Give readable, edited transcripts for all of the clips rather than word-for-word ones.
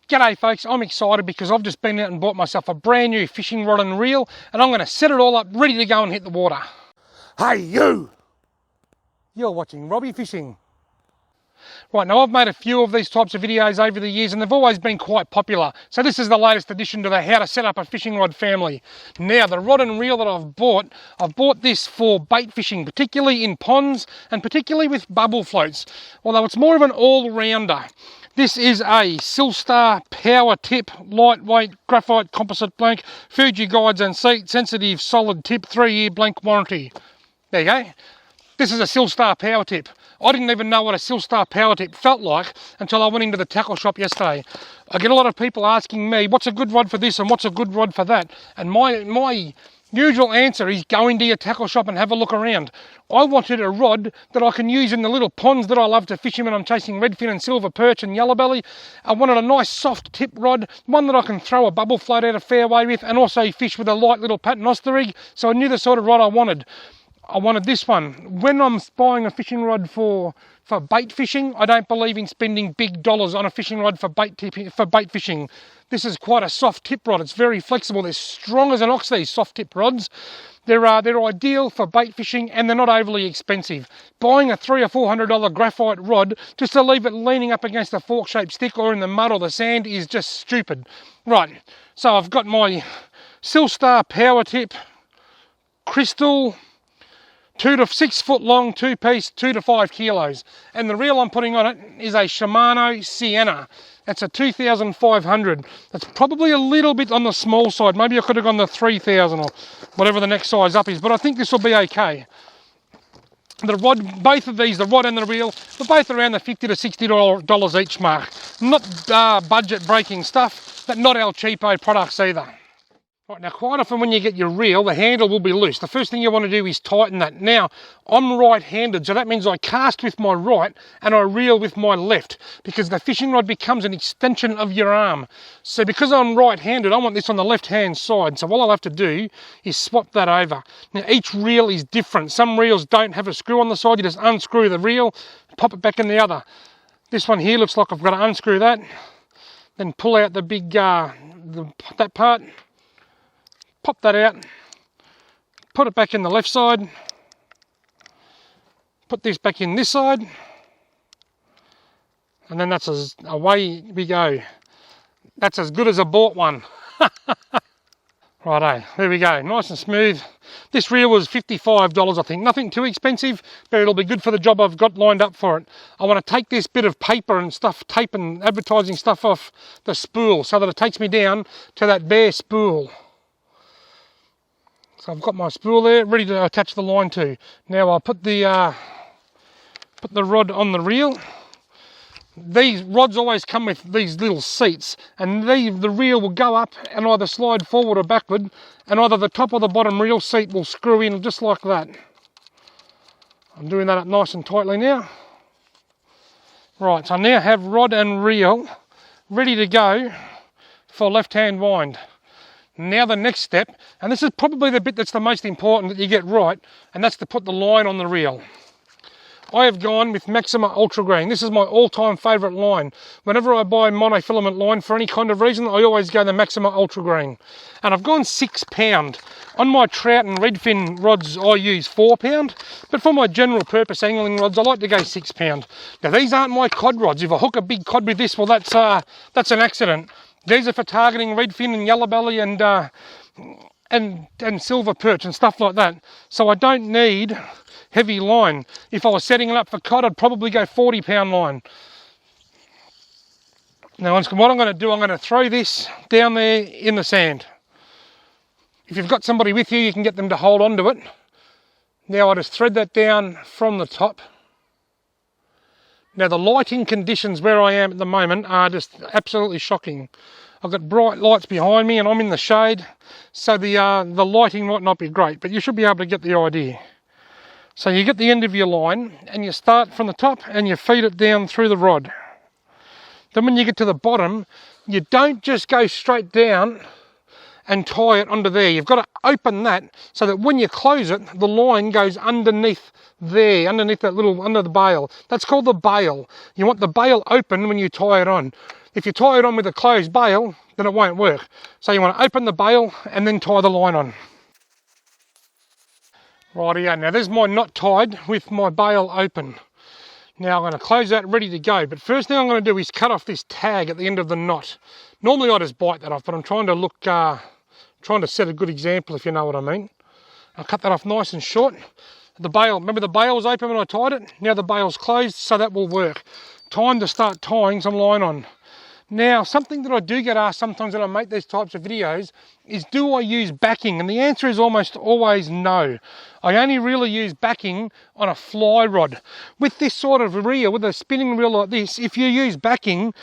G'day folks, I'm excited because I've just been out and bought myself a brand new fishing rod and reel, and I'm going to set it all up ready to go and hit the water. Hey you! You're watching Robbie Fishing. Right, now I've made a few of these types of videos over the years and they've always been quite popular. So this is the latest addition to the how to set up a fishing rod family. Now the rod and reel that I've bought this for bait fishing, particularly in ponds and particularly with bubble floats. Although it's more of an all-rounder. This is a Silstar Power Tip, lightweight, graphite composite blank, Fuji guides and seat, sensitive solid tip, 3-year blank warranty. There you go. This is a Silstar Power Tip. I didn't even know what a Silstar Power Tip felt like until I went into the tackle shop yesterday. I get a lot of people asking me, what's a good rod for this and what's a good rod for that? And my usual answer is go into your tackle shop and have a look around. I wanted a rod that I can use in the little ponds that I love to fish in when I'm chasing redfin and silver perch and yellow belly. I wanted a nice soft tip rod, one that I can throw a bubble float out of fairway with and also fish with a light little paternoster rig, so I knew the sort of rod I wanted. I wanted this one. When I'm buying a fishing rod for bait fishing, I don't believe in spending big dollars on a fishing rod for bait fishing. This is quite a soft tip rod. It's very flexible. They're strong as an ox, these soft tip rods. They're ideal for bait fishing and they're not overly expensive. Buying a $300 or $400 graphite rod just to leave it leaning up against a fork-shaped stick or in the mud or the sand is just stupid. Right, so I've got my Silstar Power Tip crystal 2 to 6 foot long, 2-piece, 2 to 5 kilos. And the reel I'm putting on it is a Shimano Sienna. That's a 2500. That's probably a little bit on the small side. Maybe I could have gone the 3000 or whatever the next size up is, but I think this will be okay. The rod, both of these, the rod and the reel, they're both around the $50 to $60 each mark. Not budget breaking stuff, but not our cheapo products either. Right, now quite often when you get your reel, the handle will be loose. The first thing you want to do is tighten that. Now, I'm right-handed, so that means I cast with my right and I reel with my left because the fishing rod becomes an extension of your arm. So because I'm right-handed, I want this on the left-hand side. So all I'll have to do is swap that over. Now, each reel is different. Some reels don't have a screw on the side. You just unscrew the reel, pop it back in the other. This one here looks like I've got to unscrew that, then pull out the big, that part, pop that out, put it back in the left side, put this back in this side, and then that's away we go. That's as good as a bought one. Righto, there we go, nice and smooth. This reel was $55 I think, nothing too expensive, but it'll be good for the job I've got lined up for it. I want to take this bit of paper and stuff, tape and advertising stuff off the spool so that it takes me down to that bare spool. So I've got my spool there, ready to attach the line to. Now I'll put the rod on the reel. These rods always come with these little seats, and the reel will go up and either slide forward or backward, and either the top or the bottom reel seat will screw in just like that. I'm doing that up nice and tightly now. Right, so I now have rod and reel ready to go for left-hand wind. Now the next step, and this is probably the bit that's the most important that you get right, and that's to put the line on the reel. I have gone with Maxima Ultra Green. This is my all-time favourite line. Whenever I buy monofilament line for any kind of reason, I always go the Maxima Ultra Green. And I've gone 6 pound. On my trout and redfin rods, I use 4 pound, but for my general purpose angling rods, I like to go 6 pound. Now these aren't my cod rods. If I hook a big cod with this, well that's an accident. These are for targeting redfin and yellow belly and silver perch and stuff like that. So I don't need heavy line. If I was setting it up for cod, I'd probably go 40 pound line. Now what I'm going to do, I'm going to throw this down there in the sand. If you've got somebody with you, you can get them to hold on to it. Now I just thread that down from the top. Now the lighting conditions where I am at the moment are just absolutely shocking. I've got bright lights behind me and I'm in the shade, so the lighting might not be great, but you should be able to get the idea. So you get the end of your line and you start from the top and you feed it down through the rod. Then when you get to the bottom, you don't just go straight down and tie it onto there. You've got to open that so that when you close it, the line goes underneath there, underneath that little, under the bail. That's called the bail. You want the bail open when you tie it on. If you tie it on with a closed bail, then it won't work. So you want to open the bail and then tie the line on. Rightio, now there's my knot tied with my bail open. Now I'm going to close that, ready to go. But first thing I'm going to do is cut off this tag at the end of the knot. Normally I just bite that off, but I'm trying to set a good example, if you know what I mean. I'll cut that off nice and short. The bail, remember the bail was open when I tied it? Now the bail's closed, so that will work. Time to start tying some line on. Now, something that I do get asked sometimes when I make these types of videos is, do I use backing? And the answer is almost always no. I only really use backing on a fly rod. With this sort of reel, with a spinning reel like this, if you use backing,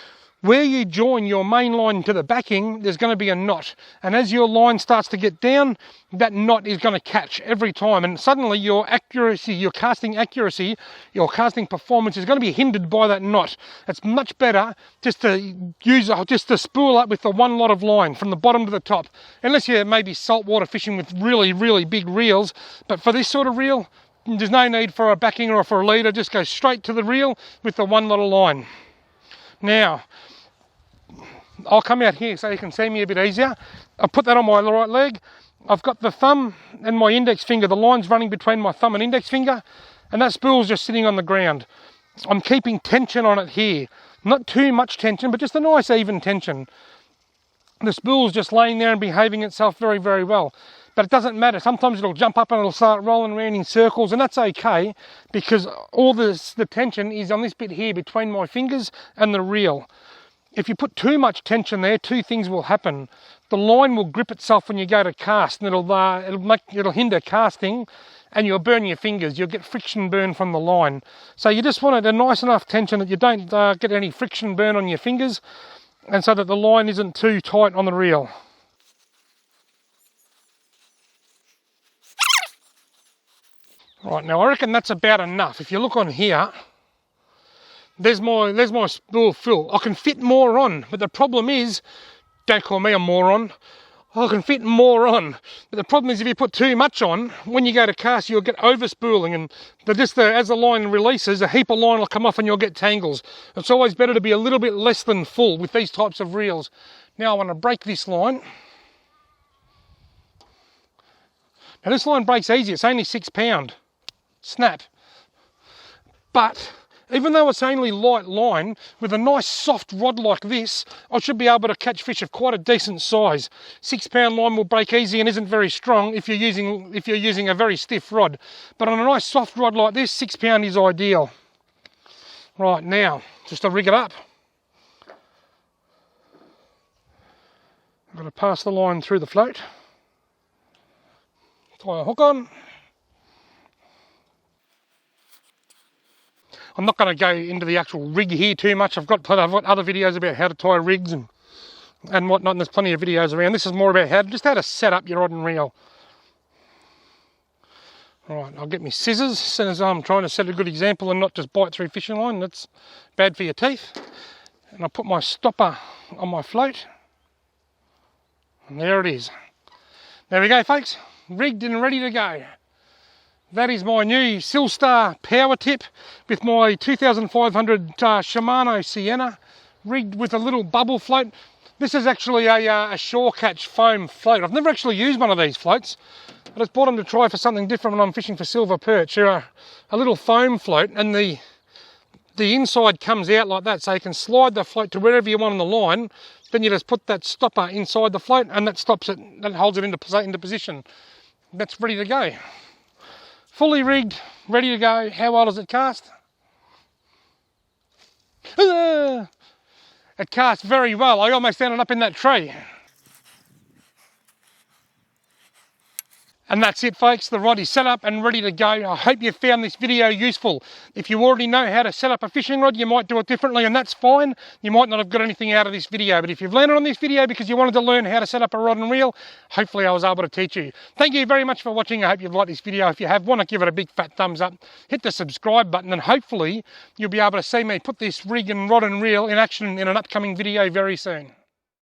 where you join your main line to the backing, there's going to be a knot. And as your line starts to get down, that knot is going to catch every time. And suddenly your accuracy, your casting performance is going to be hindered by that knot. It's much better just to spool up with the one lot of line from the bottom to the top. Unless you're maybe saltwater fishing with really, really big reels. But for this sort of reel, there's no need for a backing or for a leader. Just go straight to the reel with the one lot of line. Now, I'll come out here so you can see me a bit easier. I'll put that on my right leg. I've got the thumb and my index finger. The line's running between my thumb and index finger, and that spool's just sitting on the ground. I'm keeping tension on it here. Not too much tension, but just a nice even tension. The spool's just laying there and behaving itself very, very well. But it doesn't matter. Sometimes it'll jump up and it'll start rolling around in circles, and that's okay because all the tension is on this bit here between my fingers and the reel. If you put too much tension there, two things will happen. The line will grip itself when you go to cast, and it'll hinder casting, and you'll burn your fingers. You'll get friction burn from the line. So you just want a nice enough tension that you don't get any friction burn on your fingers, and so that the line isn't too tight on the reel. Right, now I reckon that's about enough. If you look on here, there's my spool full. I can fit more on, but the problem is, don't call me a moron, I can fit more on. But the problem is if you put too much on, when you go to cast, you'll get over spooling, and as the line releases, a heap of line will come off and you'll get tangles. It's always better to be a little bit less than full with these types of reels. Now I want to break this line. Now this line breaks easy, it's only 6 pound. Snap. But even though it's only light line, with a nice soft rod like this, I should be able to catch fish of quite a decent size. 6 pound line will break easy and isn't very strong if you're using a very stiff rod. But on a nice soft rod like this, 6 pound is ideal. Right, now, just to rig it up, I've got to pass the line through the float, tie a hook on. I'm not going to go into the actual rig here too much. I've got other videos about how to tie rigs and whatnot, and there's plenty of videos around. This is more about how to set up your rod and reel. Right, I'll get my scissors as soon as I'm trying to set a good example and not just bite through fishing line. That's bad for your teeth. And I'll put my stopper on my float. And there it is. There we go, folks. Rigged and ready to go. That is my new Silstar power tip with my 2500 Shimano Sienna, rigged with a little bubble float. This is actually a shore catch foam float. I've never actually used one of these floats. I just bought them to try for something different when I'm fishing for silver perch. They're a little foam float, and the inside comes out like that, so you can slide the float to wherever you want on the line. Then you just put that stopper inside the float, and that stops it, that holds it into position. That's ready to go. Fully rigged, ready to go. How well does it cast? It casts very well. I almost ended up in that tree. And that's it, folks. The rod is set up and ready to go. I hope you found this video useful. If you already know how to set up a fishing rod, you might do it differently, and that's fine. You might not have got anything out of this video, but if you've learned on this video because you wanted to learn how to set up a rod and reel, hopefully I was able to teach you. Thank you very much for watching. I hope you've liked this video. If you have, want to give it a big fat thumbs up, hit the subscribe button, and hopefully you'll be able to see me put this rig and rod and reel in action in an upcoming video very soon.